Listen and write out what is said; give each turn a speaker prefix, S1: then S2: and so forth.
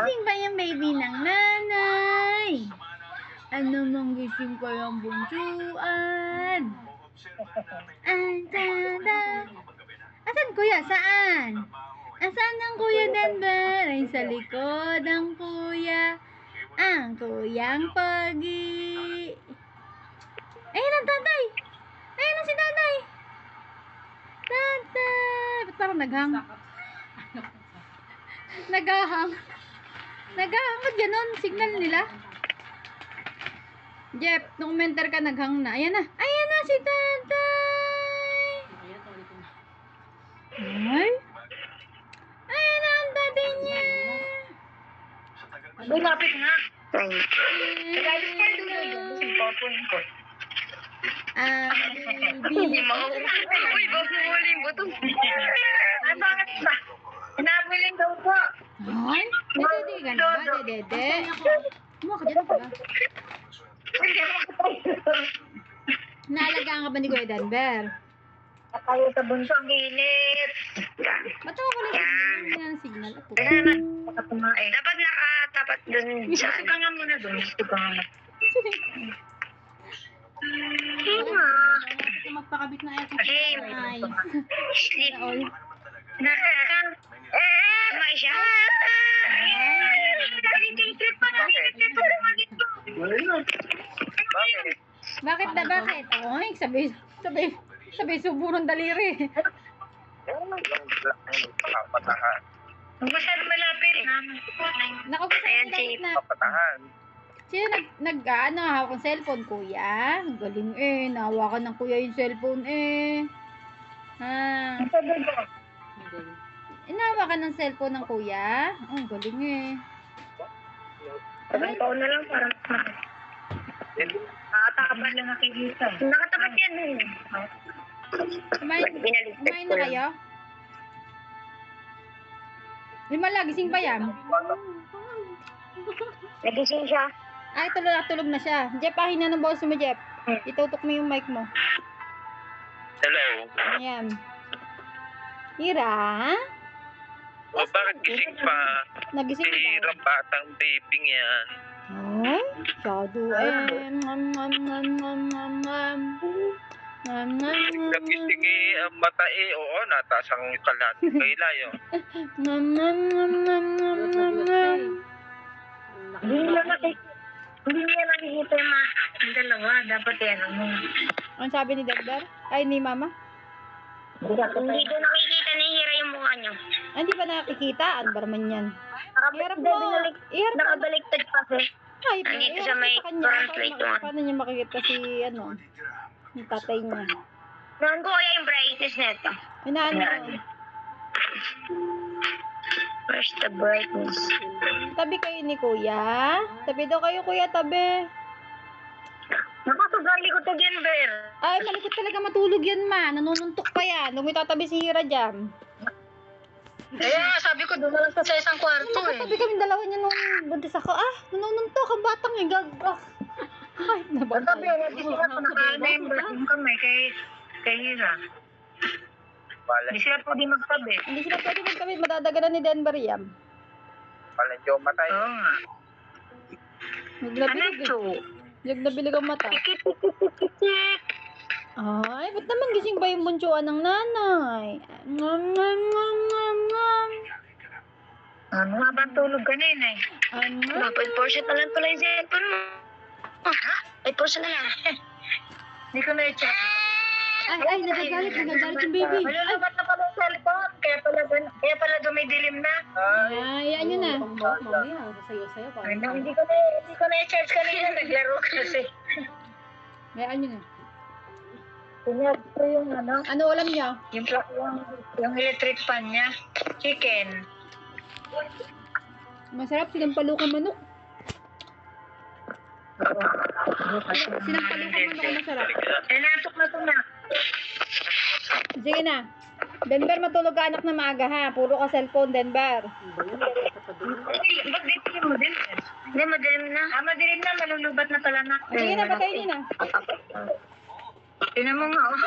S1: gising pa yung baby ng nanay. Ano mong gising pa yung bunsuan? Asan kuya? Saan? Asan ang kuya Denver? Ay sa likod ng kuya. Ang kuyang pogi. Ayun ang tatay. Ayun ang si tatay. Tatay. Ba't parang naghang? Naghahang. Naghahang. Ba't ganon? Signal nila? Jeff, nung mentor ka, naghang na. Ayan na. Ayan na si tatay. Ay. Ayan na ang tatay niya.
S2: Uy, lapit nga. Nagalit ka doon. Simpopoin ko. Hindi mo. Uy, babuling mo ito. Ay, bakit ba? Hinabiling daw po.
S1: Ay, dede ka na ba, dede? Mukha ka dyan pala. Naalagaan ka ba ni Kuya Denver?
S2: Tayo sa bunso, ang init.
S1: Ba't ako wala signal? Signal ako.
S2: Dapat nakatapat dun sa... Gusto ka nga muna dun. Gusto ka nga.
S1: Bakit ka magpakabit na ayaw sa ay.
S2: Sleep. May siya.
S1: Bakit na bakit? Ay, sabi subo ng daliri.
S2: Masyado malapit na.
S1: Naku,
S2: Ayan si
S3: Papatahan.
S1: sino nag-ano, hawak ng cellphone, kuya? Ang galing eh, nahawakan ng kuya yung cellphone eh. Ha? Inahawakan ng cellphone ng kuya? Oh, ang galing eh.
S2: Parang taon na lang, parang... Nakatapat lang nakikita. Nakatapat yan eh.
S1: Kumain na kayo? Lima gising pa yan.
S2: Nagising siya.
S1: Ay, tulog na siya. Jeff, ahina ng boss mo, Jeff. Itutok mo yung mic mo.
S3: Hello.
S1: Ayan. Ira?
S3: O bakit gising pa?
S1: Nagising pa.
S3: Hirap batang babyng yan.
S1: Ay, shadow eh.
S3: Nagising eh, ang mata eh. Oo, nataas ang kalat. Kailayo.
S2: Hindi niya nakikita yung dalawa. Dapat yan.
S1: Ang sabi ni Denver? Ay, ni Mama?
S2: Hindi ko nakikita ni Hira yung mukha niyo.
S1: Ay, hindi ba nakikita? Ano ba naman yan? Iharap mo. Iharap mo.
S2: Nakabaliktad kasi.
S1: Ay,
S2: Nandito
S1: iharap
S2: sa
S1: mo
S2: may
S1: sa kanya.
S2: front plate one.
S1: Paano niya makikita si, ano, yung tatay niya?
S2: Noon ko kaya yung brightness nito.
S1: Inaano?
S2: Where's the brightness?
S1: Tabi kayo ni Kuya? Tabi daw kayo, Kuya, tabi.
S2: Nakasugali ko to Denver.
S1: Ay, malikot talaga matulog yan, ma. Nanununtok pa yan. Huwag may tatabi si Hira dyan.
S2: Kaya nga, sabi ko, doon na lang sa isang kwarto eh.
S1: Tabi kami dalawa niya nung buntis ako. Ah, nanununtok ang batang eh. Gagak. Ay, nabatay.
S2: Sabi ko, hindi sila pa naka-member yung kamay kay Hira.
S3: Pala,
S2: Hindi sila pwede magsabi.
S1: Hindi sila pwede magkabit. Madadaganan ni Denver yan.
S3: pala yung matay.
S2: Oo nga.
S1: Naglabilig eh.
S2: Ano
S1: Naglabilig ang mata.
S2: Tikit.
S1: Ay, ba't naman gising ba yung bunsuan ng nanay? Ngam, ngam, ngam, ngam, ngam.
S2: Ano nga ba tulog kanina eh?
S1: Ano?
S2: 5% na lang pala yung cellphone mo. Ha? 5% na lang. Hindi ko na-check.
S1: Ay, nagagalit yung baby.
S2: Malulubat na pala yung cellphone. Kaya pala dumidilim na.
S1: Ay, ano na?
S4: Mamaya, sayo-sayo pa.
S2: Hindi ko na-charge kanina. Naglaro kasi.
S1: Ay, ano na?
S2: Kunyag ko yung ano,
S1: Ano ulam niya?
S2: yung electric fan niya. Chicken.
S1: Masarap, sinampalukan manok. Sinampalukan manok ang masarap.
S2: Natok na to na.
S1: Sige na. Denver, matulog ka anak na maaga ha. Puro ka cellphone, Denver.
S2: Ba't dito yung madilim? Hindi, madilim na. Madilim na. Malulubat na pala na.
S1: Sige na, patayin na.
S2: Tinan mo nga. Oh.